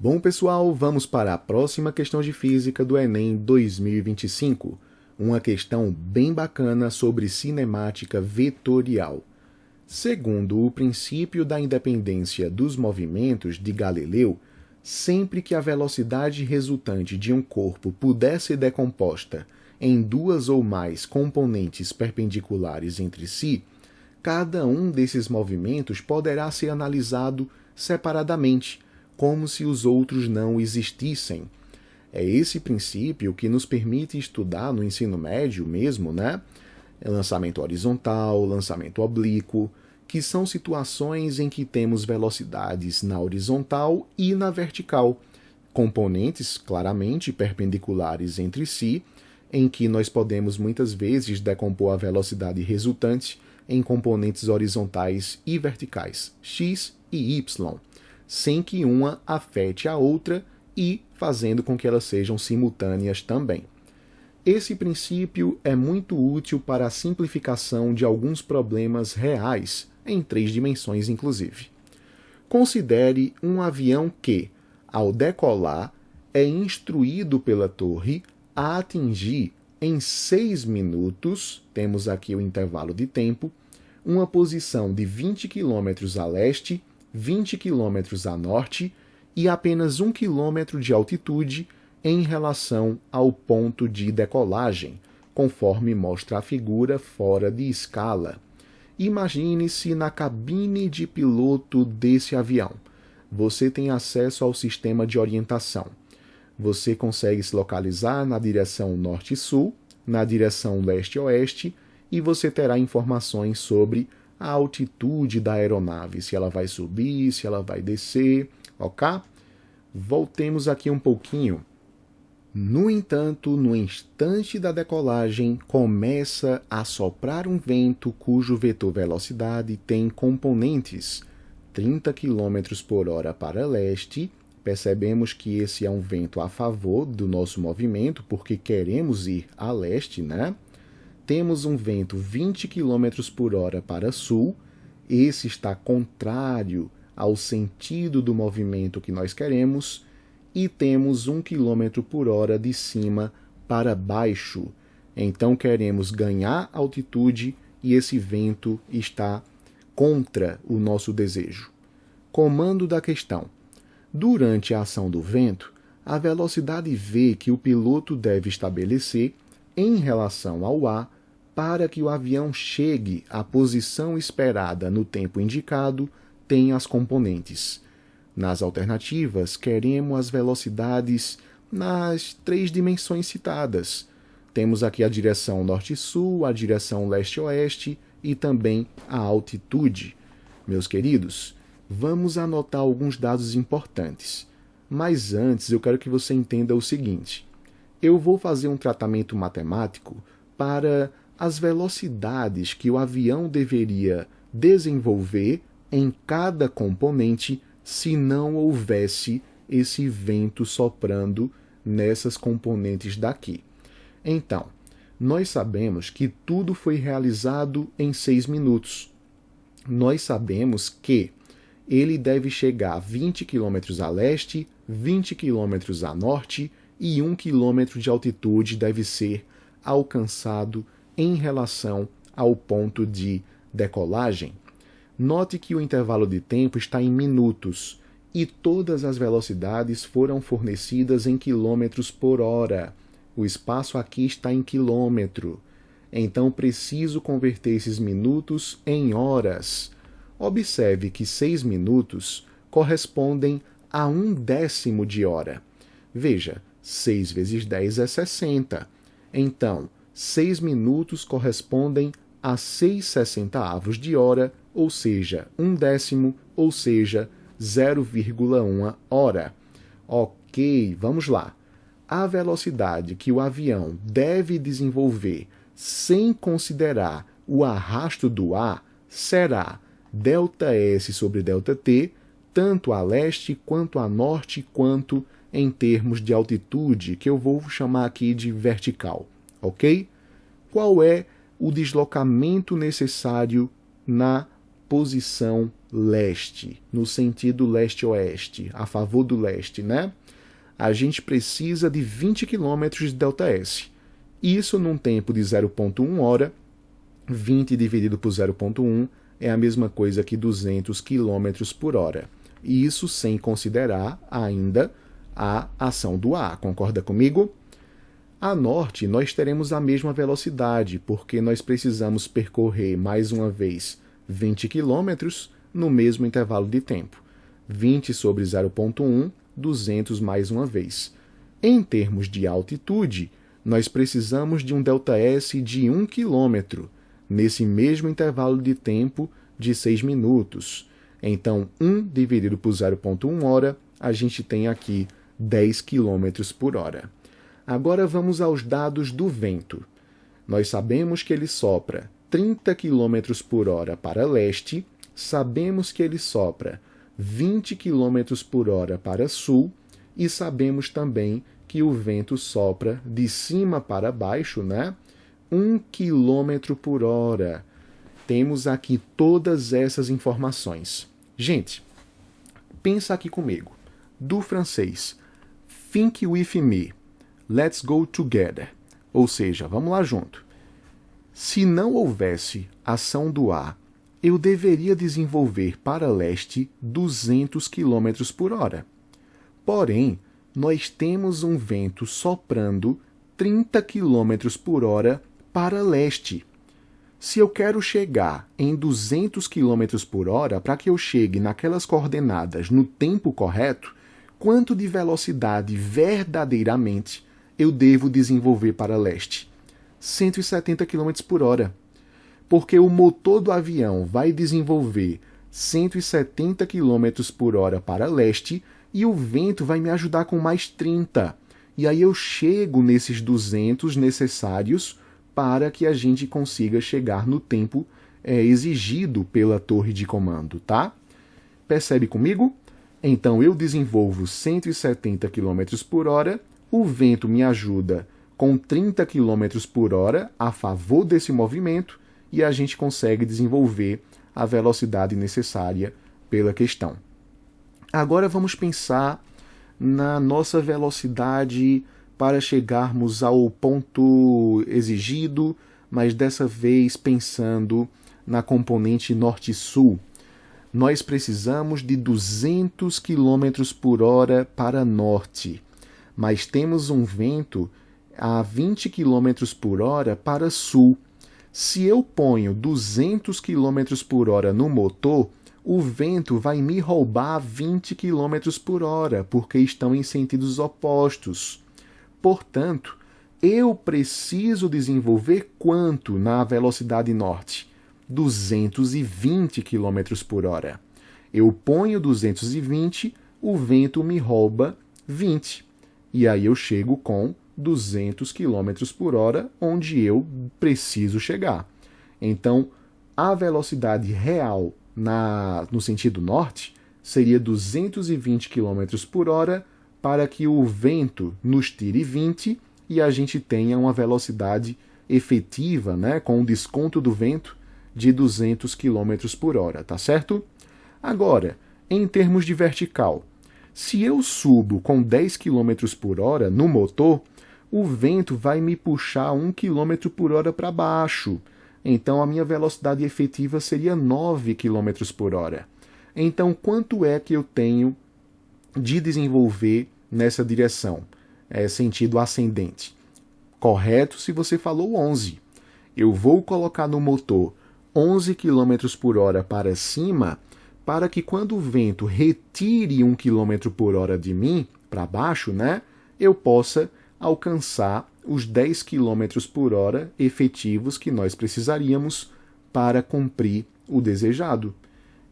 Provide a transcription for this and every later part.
Bom, pessoal, vamos para a próxima questão de física do Enem 2025. Uma questão bem bacana sobre cinemática vetorial. Segundo o princípio da independência dos movimentos de Galileu, sempre que a velocidade resultante de um corpo puder ser decomposta em duas ou mais componentes perpendiculares entre si, cada um desses movimentos poderá ser analisado separadamente, como se os outros não existissem. É esse princípio que nos permite estudar no ensino médio mesmo, né? Lançamento horizontal, lançamento oblíquo, que são situações em que temos velocidades na horizontal e na vertical, componentes claramente perpendiculares entre si, em que nós podemos muitas vezes decompor a velocidade resultante em componentes horizontais e verticais, x e y, sem que uma afete a outra e fazendo com que elas sejam simultâneas também. Esse princípio é muito útil para a simplificação de alguns problemas reais, em 3 dimensões inclusive. Considere um avião que, ao decolar, é instruído pela torre a atingir em 6 minutos, temos aqui o intervalo de tempo, uma posição de 20 km a leste, 20 km a norte e apenas 1 km de altitude em relação ao ponto de decolagem, conforme mostra a figura fora de escala. Imagine-se na cabine de piloto desse avião. Você tem acesso ao sistema de orientação. Você consegue se localizar na direção norte-sul, na direção leste-oeste, e você terá informações sobre a altitude da aeronave, se ela vai subir, se ela vai descer, ok? Voltemos aqui um pouquinho. No entanto, no instante da decolagem, começa a soprar um vento cujo vetor velocidade tem componentes 30 km por hora para leste. Percebemos que esse é um vento a favor do nosso movimento, porque queremos ir a leste, né? Temos um vento 20 km por hora para sul, esse está contrário ao sentido do movimento que nós queremos, e temos 1 km por hora de cima para baixo. Então queremos ganhar altitude e esse vento está contra o nosso desejo. Comando da questão. Durante a ação do vento, a velocidade v que o piloto deve estabelecer em relação ao ar para que o avião chegue à posição esperada no tempo indicado tem as componentes. Nas alternativas, queremos as velocidades nas 3 dimensões citadas. Temos aqui a direção norte-sul, a direção leste-oeste e também a altitude. Meus queridos, vamos anotar alguns dados importantes. Mas antes, eu quero que você entenda o seguinte. Eu vou fazer um tratamento matemático para as velocidades que o avião deveria desenvolver em cada componente se não houvesse esse vento soprando nessas componentes daqui. Então, nós sabemos que tudo foi realizado em 6 minutos. Nós sabemos que ele deve chegar a 20 km a leste, 20 km a norte e 1 km de altitude deve ser alcançado em relação ao ponto de decolagem. Note que o intervalo de tempo está em minutos e todas as velocidades foram fornecidas em quilômetros por hora. O espaço aqui está em quilômetro. Então, preciso converter esses minutos em horas. Observe que 6 minutos correspondem a 1/10 de hora. Veja, 6 vezes 10 é 60. Então, 6 minutos correspondem a 6/60 de hora, ou seja, 1/10, ou seja, 0,1 hora. Ok, vamos lá. A velocidade que o avião deve desenvolver sem considerar o arrasto do ar será ΔS sobre ΔT, tanto a leste quanto a norte, quanto em termos de altitude, que eu vou chamar aqui de vertical, ok? Qual é o deslocamento necessário na posição leste, no sentido leste-oeste, a favor do leste, né? A gente precisa de 20 km de ΔS. Isso num tempo de 0,1 hora, 20 dividido por 0,1 é a mesma coisa que 200 km por hora. Isso sem considerar ainda a ação do ar, concorda comigo? A norte, nós teremos a mesma velocidade, porque nós precisamos percorrer mais uma vez 20 km no mesmo intervalo de tempo. 20 sobre 0,1, 200 mais uma vez. Em termos de altitude, nós precisamos de um ΔS de 1 km, nesse mesmo intervalo de tempo de 6 minutos. Então, 1 dividido por 0,1 hora, a gente tem aqui 10 km por hora. Agora vamos aos dados do vento. Nós sabemos que ele sopra 30 km por hora para leste, sabemos que ele sopra 20 km por hora para sul e sabemos também que o vento sopra de cima para baixo, né? 1 km por hora. Temos aqui todas essas informações. Gente, pensa aqui comigo. Do francês, think with me, let's go together. Ou seja, vamos lá junto. Se não houvesse ação do ar, eu deveria desenvolver para leste 200 km por hora. Porém, nós temos um vento soprando 30 km por hora para leste. Se eu quero chegar em 200 km por hora, para que eu chegue naquelas coordenadas no tempo correto, quanto de velocidade verdadeiramente eu devo desenvolver para leste? 170 km por hora. Porque o motor do avião vai desenvolver 170 km por hora para leste e o vento vai me ajudar com mais 30. E aí eu chego nesses 200 necessários para que a gente consiga chegar no tempo exigido pela torre de comando, tá? Percebe comigo? Então eu desenvolvo 170 km por hora, o vento me ajuda com 30 km por hora a favor desse movimento e a gente consegue desenvolver a velocidade necessária pela questão. Agora vamos pensar na nossa velocidade para chegarmos ao ponto exigido, mas dessa vez pensando na componente norte-sul. Nós precisamos de 200 km por hora para norte, mas temos um vento a 20 km por hora para sul. Se eu ponho 200 km por hora no motor, o vento vai me roubar 20 km por hora, porque estão em sentidos opostos. Portanto, eu preciso desenvolver quanto na velocidade norte? 220 km por hora. Eu ponho 220, o vento me rouba 20. E aí eu chego com 200 km por hora, onde eu preciso chegar. Então, a velocidade real no sentido norte seria 220 km por hora para que o vento nos tire 20 e a gente tenha uma velocidade efetiva, né, com o desconto do vento, de 200 km por hora, tá certo? Agora, em termos de vertical, se eu subo com 10 km por hora no motor, o vento vai me puxar 1 km por hora para baixo. Então, a minha velocidade efetiva seria 9 km por hora. Então, quanto é que eu tenho de desenvolver nessa direção? Sentido ascendente. Correto se você falou 11. Eu vou colocar no motor 11 km por hora para cima, para que quando o vento retire 1 km por hora de mim, para baixo, né, eu possa alcançar os 10 km por hora efetivos que nós precisaríamos para cumprir o desejado.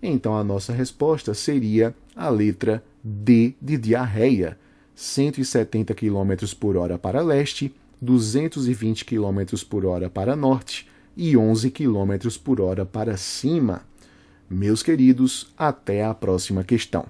Então a nossa resposta seria a letra D de diarreia. 170 km por hora para leste, 220 km por hora para norte e 11 km por hora para cima. Meus queridos, até a próxima questão.